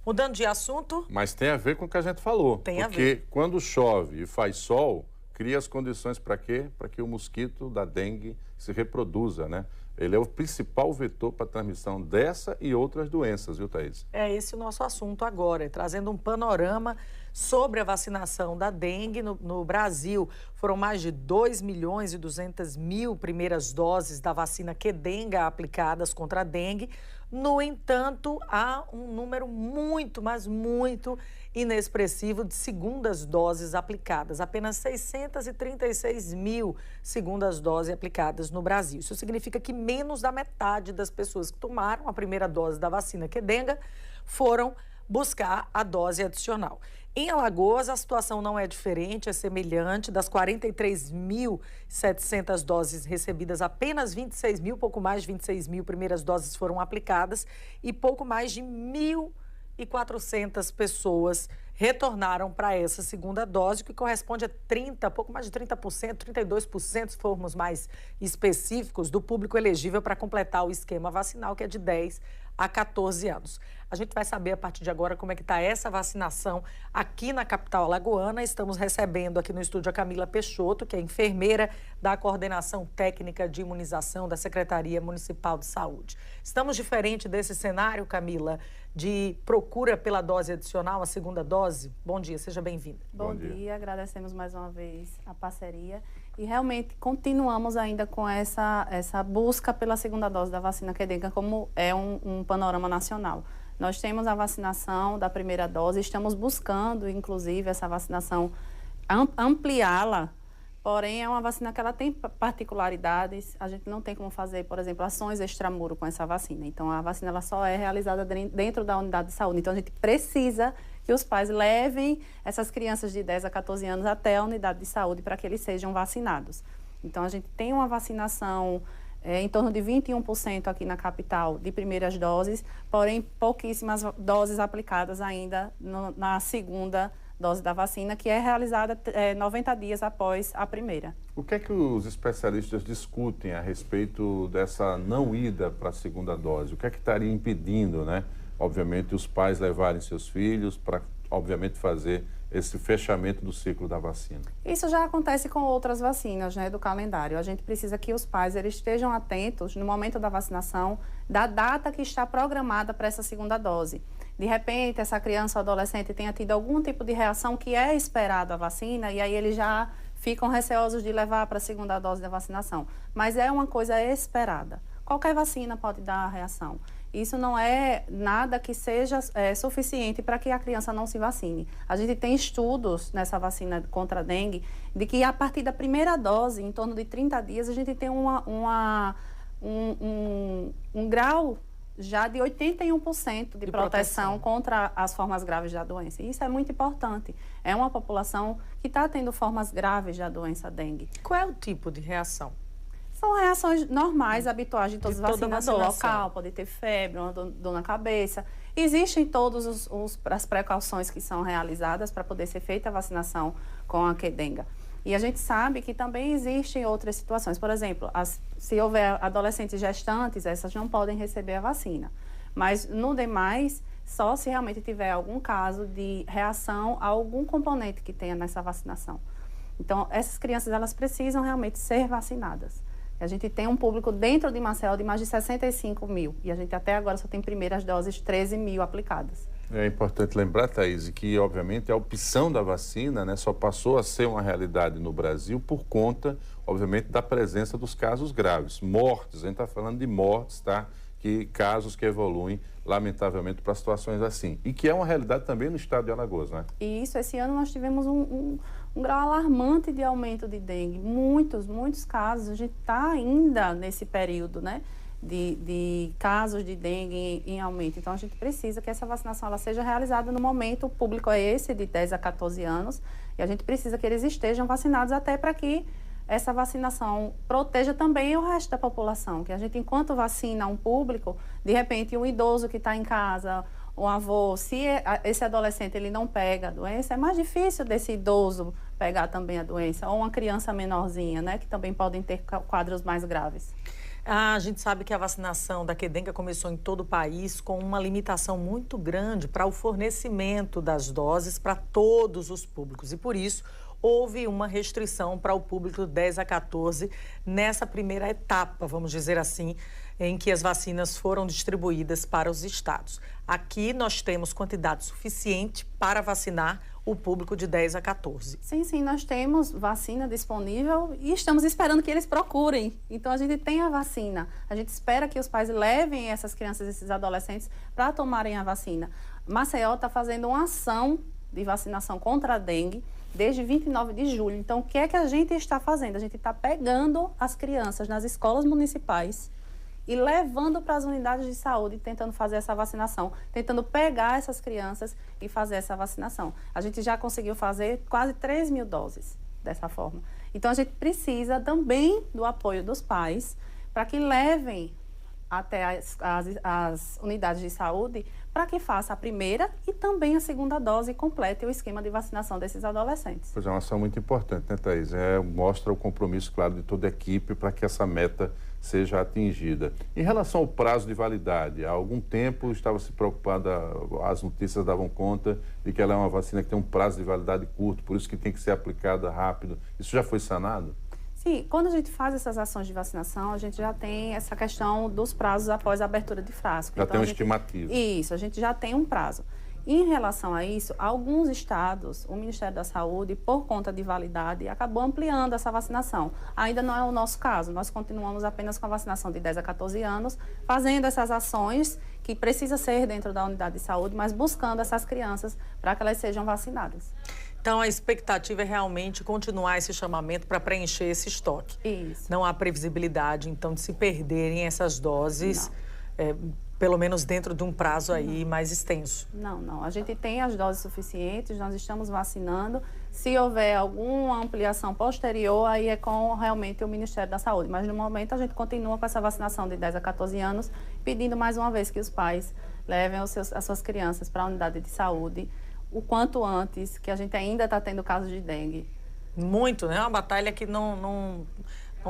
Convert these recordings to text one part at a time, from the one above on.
Mudando de assunto, Mas tem a ver com o que a gente falou. Tem a Porque quando chove e faz sol, cria as condições para quê? Para que o mosquito da dengue se reproduza, né? Ele é o principal vetor para a transmissão dessa e outras doenças, viu, Thaís? é esse o nosso assunto agora, trazendo um panorama sobre a vacinação da dengue no Brasil. Foram mais de 2.200.000 primeiras doses da vacina Qdenga aplicadas contra a dengue. No entanto, há um número muito, mas muito inexpressivo de segundas doses aplicadas. Apenas 636 mil segundas doses aplicadas no Brasil. Isso significa que menos da metade das pessoas que tomaram a primeira dose da vacina Qdenga foram buscar a dose adicional. Em Alagoas, a situação não é diferente, é semelhante. Das 43.700 doses recebidas, apenas 26 mil, pouco mais de 26 mil primeiras doses foram aplicadas e pouco mais de 1.400 pessoas retornaram para essa segunda dose, que corresponde a pouco mais de 30%, 32%, se formos mais específicos, do público elegível para completar o esquema vacinal, que é de 10 a 14 anos. A gente vai saber a partir de agora como é que está essa vacinação aqui na capital alagoana. Estamos recebendo aqui no estúdio a Camila Peixoto, que é enfermeira da Coordenação Técnica de Imunização da Secretaria Municipal de Saúde. Estamos diferente desse cenário, Camila, de procura pela dose adicional, a segunda dose? Bom dia, seja bem-vinda. Bom dia, agradecemos mais uma vez a parceria e realmente continuamos ainda com essa busca pela segunda dose da vacina Qdenga, como é um panorama nacional. Nós temos a vacinação da primeira dose, estamos buscando, inclusive, essa vacinação, ampliá-la, porém é uma vacina que ela tem particularidades, a gente não tem como fazer, por exemplo, ações extramuro com essa vacina. Então, a vacina ela só é realizada dentro da unidade de saúde. Então, a gente precisa que os pais levem essas crianças de 10 a 14 anos até a unidade de saúde para que eles sejam vacinados. Então, a gente tem uma vacinação em torno de 21% aqui na capital de primeiras doses, porém pouquíssimas doses aplicadas ainda na segunda dose da vacina, que é realizada 90 dias após a primeira. O que é que os especialistas discutem a respeito dessa não ida para a segunda dose? O que é que estaria impedindo, né? Obviamente, os pais levarem seus filhos para, obviamente, fazer esse fechamento do ciclo da vacina. Isso já acontece com outras vacinas, né, do calendário. A gente precisa que os pais eles estejam atentos no momento da vacinação, da data que está programada para essa segunda dose. De repente, essa criança ou adolescente tenha tido algum tipo de reação que é esperado a vacina e aí eles já ficam receosos de levar para a segunda dose da vacinação. Mas é uma coisa esperada. Qualquer vacina pode dar a reação. Isso não é nada que seja suficiente para que a criança não se vacine. A gente tem estudos nessa vacina contra a dengue de que a partir da primeira dose, em torno de 30 dias, a gente tem um grau já de 81% de proteção contra as formas graves da doença. E isso é muito importante. É uma população que está tendo formas graves da doença dengue. Qual é o tipo de reação? São reações normais, habituais de todas as vacinas. Dor vacinação. local, pode ter febre, uma dor na cabeça. Existem todas as precauções que são realizadas para poder ser feita a vacinação com a Qdenga. E a gente sabe que também existem outras situações. Por exemplo, se houver adolescentes gestantes, essas não podem receber a vacina. Mas, no demais, só se realmente tiver algum caso de reação a algum componente que tenha nessa vacinação. Então, essas crianças, elas precisam realmente ser vacinadas. A gente tem um público dentro de Maceió de mais de 65 mil. E a gente até agora só tem primeiras doses 13 mil aplicadas. É importante lembrar, Thaís, que obviamente a opção da vacina, né, só passou a ser uma realidade no Brasil por conta, obviamente, da presença dos casos graves. Mortes, a gente está falando de mortes, tá? Casos que evoluem, lamentavelmente, para situações assim. E que é uma realidade também no estado de Alagoas, né? E isso, esse ano nós tivemos um grau alarmante de aumento de dengue. Muitos casos. A gente está ainda nesse período, né, de casos de dengue em aumento. Então, a gente precisa que essa vacinação ela seja realizada no momento. O público é esse, de 10 a 14 anos. E a gente precisa que eles estejam vacinados até para que essa vacinação proteja também o resto da população. Que a gente, enquanto vacina um público, de repente, um idoso que está em casa, um avô, se esse adolescente ele não pega a doença, é mais difícil desse idoso pegar também a doença. Ou uma criança menorzinha, né, que também podem ter quadros mais graves. A gente sabe que a vacinação da Qdenga começou em todo o país com uma limitação muito grande para o fornecimento das doses para todos os públicos. E por isso, houve uma restrição para o público 10 a 14 nessa primeira etapa, vamos dizer assim, em que as vacinas foram distribuídas para os estados. Aqui nós temos quantidade suficiente para vacinar o público de 10 a 14. Sim, nós temos vacina disponível e estamos esperando que eles procurem. Então, a gente tem a vacina. A gente espera que os pais levem essas crianças, esses adolescentes, para tomarem a vacina. Maceió está fazendo uma ação de vacinação contra a dengue desde 29 de julho. Então, o que é que a gente está fazendo? A gente está pegando as crianças nas escolas municipais e levando para as unidades de saúde, tentando fazer essa vacinação, tentando pegar essas crianças e fazer essa vacinação. A gente já conseguiu fazer quase 3 mil doses dessa forma. Então, a gente precisa também do apoio dos pais para que levem até as unidades de saúde para que faça a primeira e também a segunda dose completa e o esquema de vacinação desses adolescentes. Pois é, uma ação muito importante, né, Thaís? Mostra o compromisso, claro, de toda a equipe para que essa meta seja atingida. Em relação ao prazo de validade, há algum tempo estava se preocupada, as notícias davam conta de que ela é uma vacina que tem um prazo de validade curto, por isso que tem que ser aplicada rápido. Isso já foi sanado? Sim, quando a gente faz essas ações de vacinação, a gente já tem essa questão dos prazos após a abertura de frasco. Já tem uma estimativa. Isso, a gente já tem um prazo. Em relação a isso, alguns estados, o Ministério da Saúde, por conta de validade, acabou ampliando essa vacinação. Ainda não é o nosso caso, nós continuamos apenas com a vacinação de 10 a 14 anos, fazendo essas ações que precisa ser dentro da unidade de saúde, mas buscando essas crianças para que elas sejam vacinadas. Então, a expectativa é realmente continuar esse chamamento para preencher esse estoque. Isso. Não há previsibilidade, então, de se perderem essas doses, pelo menos dentro de um prazo aí mais extenso. Não. A gente tem as doses suficientes, nós estamos vacinando. Se houver alguma ampliação posterior, aí é com realmente o Ministério da Saúde. Mas, no momento, a gente continua com essa vacinação de 10 a 14 anos, pedindo mais uma vez que os pais levem as suas crianças para a unidade de saúde o quanto antes, que a gente ainda está tendo casos de dengue. Muito, né? É uma batalha que não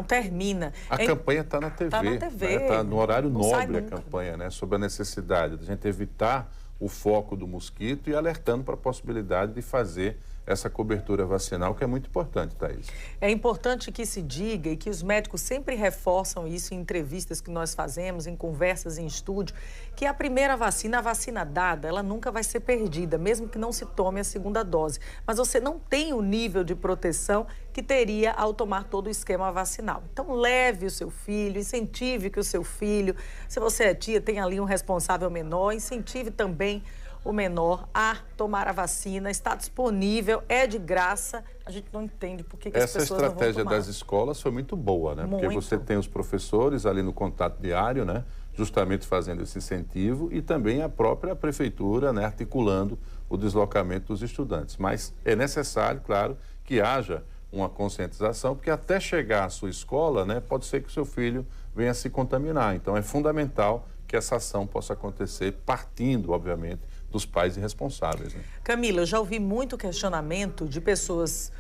termina. A campanha está na TV. Está na TV. Está no horário nobre a nunca. campanha, né? Sobre a necessidade de a gente evitar o foco do mosquito e alertando para a possibilidade de fazer essa cobertura vacinal, que é muito importante, Thaís. É importante que se diga e que os médicos sempre reforçam isso em entrevistas que nós fazemos, em conversas em estúdio, que a primeira vacina, a vacina dada, ela nunca vai ser perdida, mesmo que não se tome a segunda dose. Mas você não tem o nível de proteção que teria ao tomar todo o esquema vacinal. Então, leve o seu filho, incentive que o seu filho, se você é tia, tem ali um responsável menor, incentive também o menor a tomar a vacina, está disponível, é de graça. A gente não entende por que as pessoas não vão tomar. Essa estratégia das escolas foi muito boa, né? Porque você tem os professores ali no contato diário, né? Justamente fazendo esse incentivo e também a própria prefeitura, né? Articulando o deslocamento dos estudantes. Mas é necessário, claro, que haja uma conscientização, porque até chegar à sua escola, né? Pode ser que o seu filho venha se contaminar. Então é fundamental que essa ação possa acontecer partindo, obviamente, dos pais irresponsáveis. Né? Camila, eu já ouvi muito questionamento de pessoas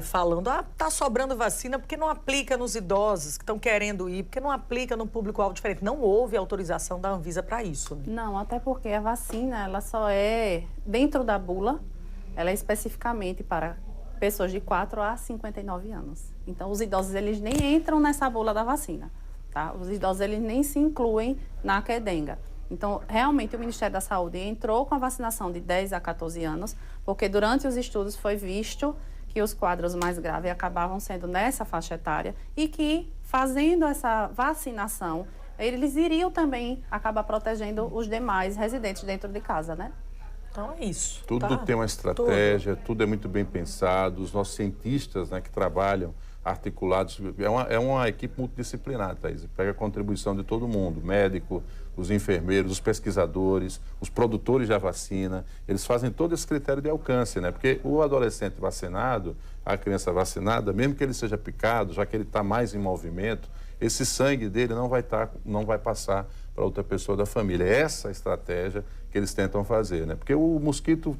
falando, tá sobrando vacina porque não aplica nos idosos que estão querendo ir, porque não aplica no público-alvo diferente. Não houve autorização da Anvisa para isso. Né? Não, até porque a vacina, ela só é, dentro da bula, ela é especificamente para pessoas de 4 a 59 anos. Então, os idosos, eles nem entram nessa bula da vacina. Tá? Os idosos, eles nem se incluem na Qdenga. Então, realmente, o Ministério da Saúde entrou com a vacinação de 10 a 14 anos, porque durante os estudos foi visto que os quadros mais graves acabavam sendo nessa faixa etária e que, fazendo essa vacinação, eles iriam também acabar protegendo os demais residentes dentro de casa, né? Então, é isso. Tudo tem uma estratégia, tudo é muito bem pensado. Os nossos cientistas, né, que trabalham articulados, é uma equipe multidisciplinar, Thaís. Pega a contribuição de todo mundo, médico, os enfermeiros, os pesquisadores, os produtores da vacina, eles fazem todo esse critério de alcance, né? Porque o adolescente vacinado, a criança vacinada, mesmo que ele seja picado, já que ele está mais em movimento, esse sangue dele não vai passar para outra pessoa da família. É essa a estratégia que eles tentam fazer, né? Porque o mosquito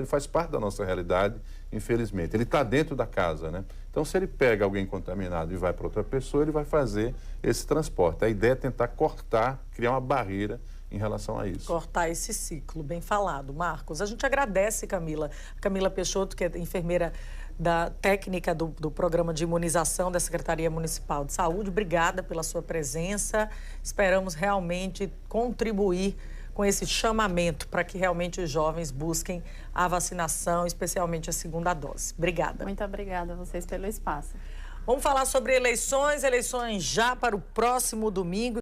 faz parte da nossa realidade, infelizmente. Ele está dentro da casa, né? Então, se ele pega alguém contaminado e vai para outra pessoa, ele vai fazer esse transporte. A ideia é tentar cortar, criar uma barreira em relação a isso. Cortar esse ciclo, bem falado. Marcos, a gente agradece, Camila Peixoto, que é enfermeira da técnica do programa de imunização da Secretaria Municipal de Saúde. Obrigada pela sua presença. Esperamos realmente contribuir com esse chamamento para que realmente os jovens busquem a vacinação, especialmente a segunda dose. Obrigada. Muito obrigada a vocês pelo espaço. Vamos falar sobre eleições já para o próximo domingo.